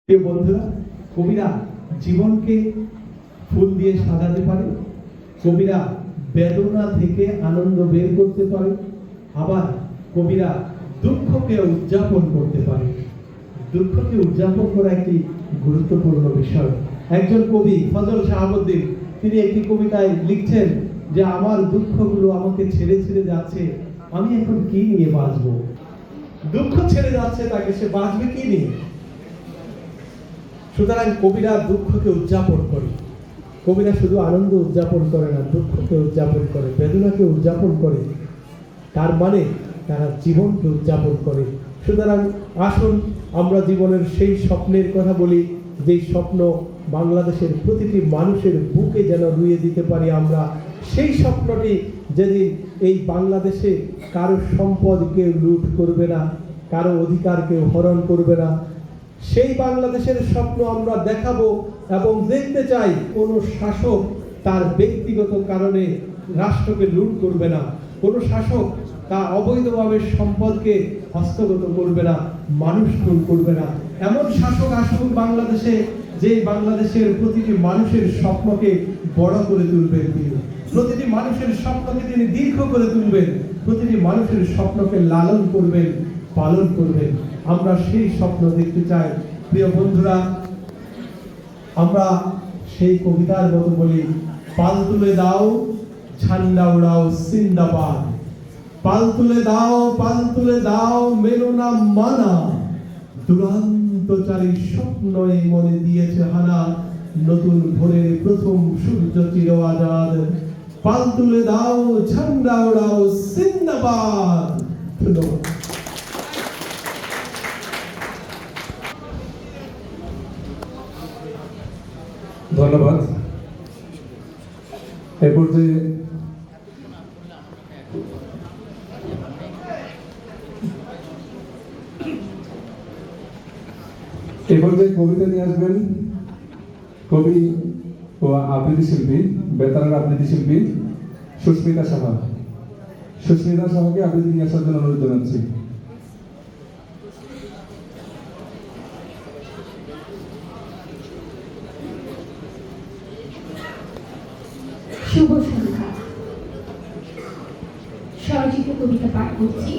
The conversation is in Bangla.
প্রিয় বন্ধুরা, কবিরা জীবনকে ফুল দিয়ে সাজাতে পারে, কবিরা বেদনা থেকে আনন্দ বের করতে পারে, আবার কবিরা দুঃখকে উদযাপন করতে পারে। দুঃখকে উদযাপন করা একটি গুরুত্বপূর্ণ বিষয়। একজন কবি ফজল শাহাবুদ্দিন তিনি একটি কবিতায় লিখছেন যে আমার দুঃখগুলো আমাকে ছেড়ে ছেড়ে যাচ্ছে, আমি এখন কি নিয়ে বাঁচবো। দুঃখ ছেড়ে যাচ্ছে তাকে, সে বাঁচবে কি নিয়ে? সুতরাং কবিরা দুঃখকে উদযাপন করে। কবিরা শুধু আনন্দ উদযাপন করে না, দুঃখকে উদযাপন করে, বেদনাকে উদযাপন করে। তার মানে তারা জীবনকে উদযাপন করে। সুতরাং আসুন আমরা জীবনের সেই স্বপ্নের কথা বলি, যেই স্বপ্ন বাংলাদেশের প্রতিটি মানুষের বুকে যেন রুইয়ে দিতে পারি আমরা। সেই স্বপ্নটি যেদিন এই বাংলাদেশে কারো সম্পদ কেউ লুট করবে না, কারো অধিকার কেউ হরণ করবে না, সেই বাংলাদেশের স্বপ্ন আমরা দেখাবো। এবং দেখতে চাই কোনো শাসক তার ব্যক্তিগত কারণে রাষ্ট্রকে লুট করবে না, কোনো শাসক তা অবৈধভাবে সম্পদকে হস্তগত করবে না, মানুষ খুন করবে না। এমন শাসক আসুক বাংলাদেশে, যে বাংলাদেশের প্রতিটি মানুষের স্বপ্নকে বড় করে তুলবেন তিনি, প্রতিটি মানুষের স্বপ্নকে তিনি দীর্ঘ করে তুলবেন, প্রতিটি মানুষের স্বপ্নকে লালন করবেন, পালন করবেন। আমরা সেই স্বপ্ন দেখতে চাই। প্রিয় বন্ধুরা, আমরা সেই কবিতার মতো বলি, পাল তুলে দাও ঝান্ডা উড়াও জিন্দাবাদ, পাল তুলে দাও মেলো না মানা, দুরন্তচারী স্বপ্ন এই মনে দিয়েছে হানা, নতুন ভোরের প্রথম সূর্য চির আজাদ, পাল তুলে দাও ঝান্ডা উড়াও জিন্দাবাদ। ধন্যবাদ। ধন্যবাদ। এ পর্যায়ে কবিতা নিয়ে আসবেন কবি ও আবৃত্তি শিল্পী, বেতারের আবৃত্তি শিল্পী সুস্মিতা সাহা। সুস্মিতা সাহাকে আবৃত্তি নিয়ে আসার জন্য অনুরোধ জানাচ্ছি। শুভ সন্ধ্যা। স্বরচিত কবিতা পাঠ করছি।